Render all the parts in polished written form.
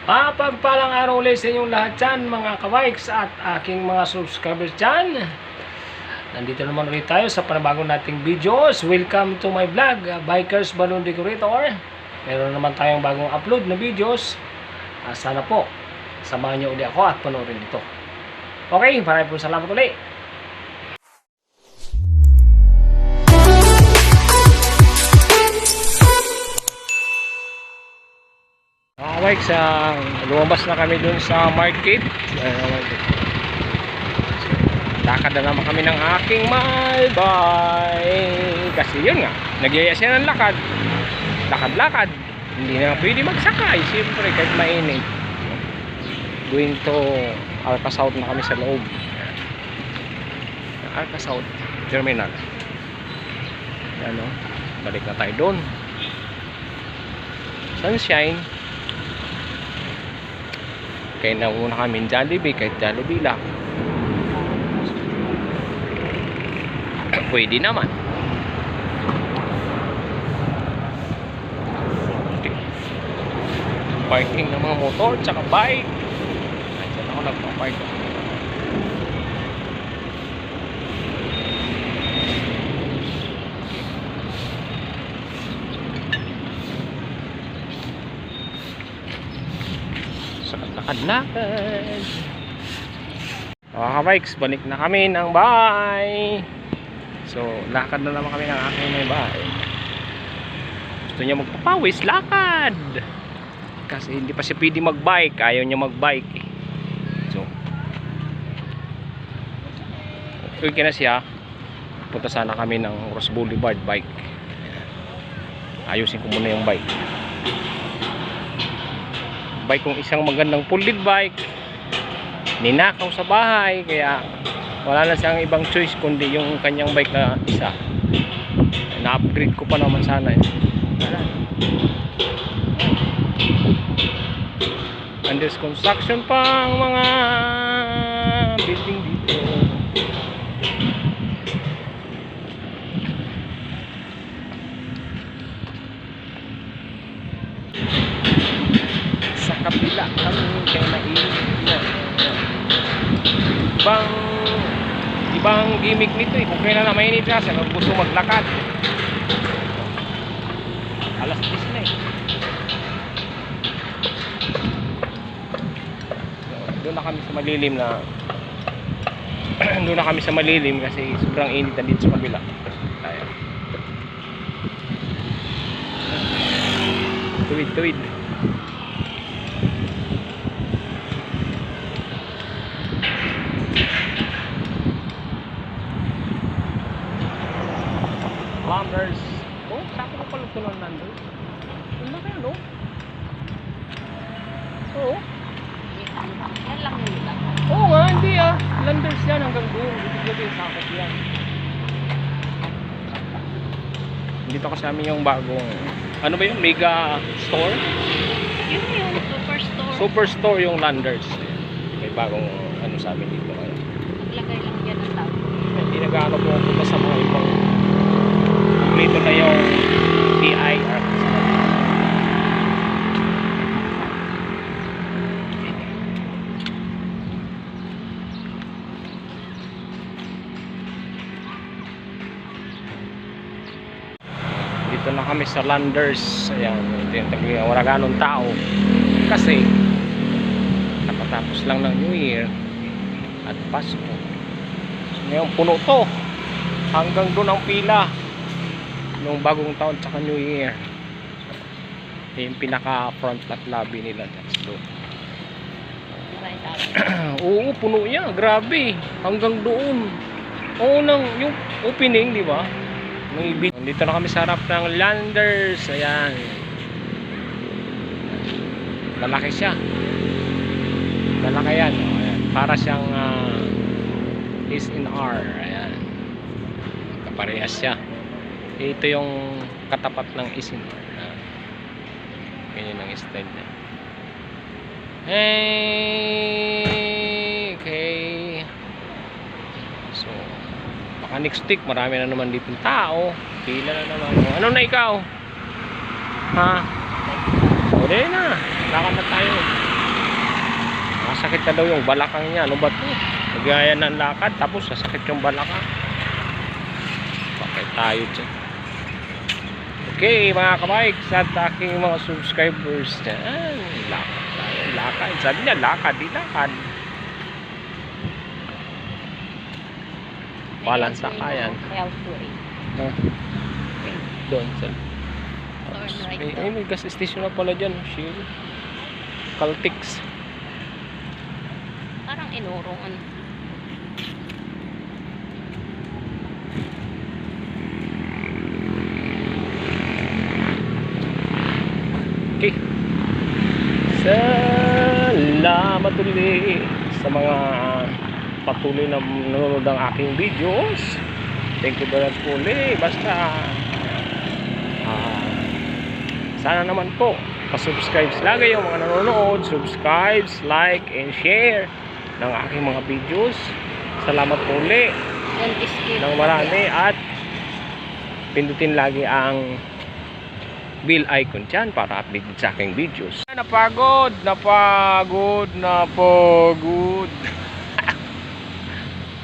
Pagpalang araw ulit sa inyong lahat dyan, mga ka-bikes at aking mga subscribers dyan. Nandito naman ulit tayo sa panibagong nating videos. Welcome to my vlog, Bikers Balloon Decorator. Meron naman tayong bagong upload na videos. Sana po, samahan nyo ulit ako at panoorin ito. Okay, maraming po salamat ulit. Bikes, lumabas na kami dun sa market. Lakad na naman kami ng aking my bike. Kasi yun nga, nagyaya siya ng lakad. Lakad-lakad. Hindi na pwede magsakay. Siyempre, kahit mainit. Going to Arca South na kami sa loob. Arca South Terminal. Ano, balik na tayo doon. Sunshine. Kaya nauna kami Jollibee, kahit Jollibee lang pwede naman. Parking ng mga motor tsaka bike. Diyan ako nagpapark. Lakad-lakad. Mga bikes, balik na kami ng bahay. So, lakad na naman kami ng aking may bahay. Gusto niya magpapawis, lakad. Kasi hindi pa siya pwede magbike. Ayaw niya magbike eh. So, okay na siya. Punta sana kami ng Ross Boulevard bike. Ayusin ko muna yung bike. Bike kong isang magandang full lead bike, ninakaw sa bahay, kaya wala na siyang ibang choice kundi yung kanyang bike na isa. Na-upgrade ko pa naman sana yun. Under construction pa ang mga building dito. Kapila kami kaya mainit na. Ibang gimmick nito eh. Kung kailan na mainit na siya, gusto maglakad. Alas 10 na eh. So, doon na kami sa malilim na doon na kami sa malilim kasi sobrang init na dito sa kabila. Tayo. Tuwid. Landers. Oh, sako ko pala ito ng Landers. Ano kaya, no? Oo. Yan lang yun lang. Oo nga, hindi ah. Landers yan hanggang doon. Ibig yung sakot yan. Dito kasi amin yung bagong, ano ba yung mega store? Yun yung superstore. Superstore yung Landers. May bagong ano sa amin dito. Naglagay lang yan ang tao. Hindi nag-ano po punta sa mga ibang dito na yung DIR. Dito na kami sa Landers. Ayan, wala ganong tao kasi nakatapos lang ng New Year at Pasko. So, ngayon puno to hanggang doon ang pila nung bagong taon tsaka New Year. Yung pinaka front lot lobby nila, that's doon. Oo, puno niya, grabe hanggang doon. Oo, yung opening, di ba? Dito na kami sa harap ng Landers. Ayan, lalaki siya, lalaki yan. Ayan. Para siyang S&R. Ayan, kaparehas siya. Ito yung katapat ng isin. Ganyan ang style niya. Hey, okay. So, baka next week marami na naman dito tao. Pila na naman. Ano na ikaw? Ha? O, di na. Lakad na tayo. Sasakit na daw yung balakang niya. Ano ba to? Nagaya ng lakad tapos sasakit yung balakang. Bakit tayo dyan? Okay mga kabikes at aking mga subscribers dyan. Lakad tayo. Lakad. Sabi niya lakad. Di lakad. Walang sakayan. Healthway. Doon sa Turn right ay, may gas station na pala dyan. Shell. Caltex. Parang inurungan. Okay. Salamat ulit sa mga patuloy na nanonood ng aking videos. Thank you very much po ulit. Basta sana naman po pa-subscribe lagi yung mga nanonood. Subscribe, like, and share ng aking mga videos. Salamat po ulit Don't skip. ng marami at pindutin lagi ang bell icon dyan para update sa aking videos. Napagod.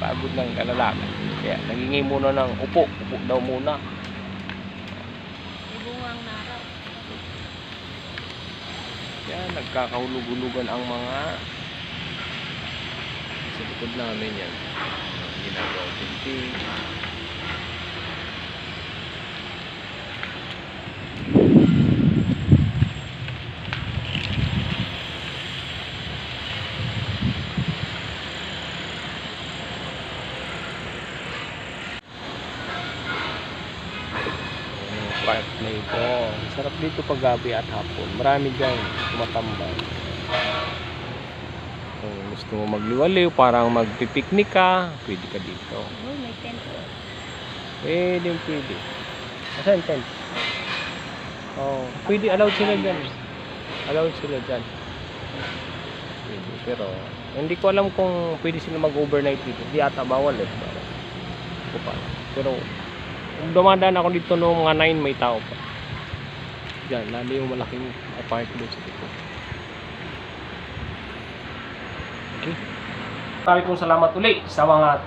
Pagod ng kalalaman. Kaya nagingin muna ng upo daw muna. Ibungang naraw. Yan, nagkakahulug-hulugan ang mga sa likod namin yan. Ginagawa tinting. Park na ito. Sarap dito pag gabi at hapon. Marami dyan tumatambay. Kung gusto mo magliwaliw, parang magpipiknik ka, pwede ka dito. Oh, may tent. Pwede. Asan tent? Oh, pwede, allowed sila dyan. Allowed sila dyan. Pwede, pero hindi ko alam kung pwede sila mag-overnight dito. Hindi ata bawal eh. Pero kung dumadaan ako dito noong mga 9, may tao pa. Diyan, lalo yung malaking apartment sa dito. Okay. Maraming salamat ulit sa mga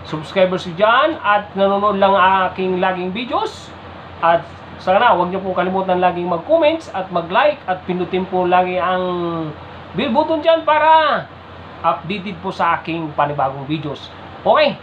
subscribers dyan at nanonood lang aking laging videos. At sana huwag niyo po kalimutan laging mag-comments at mag-like at pindutin po lagi ang bell button dyan para updated po sa aking panibagong videos. Okay?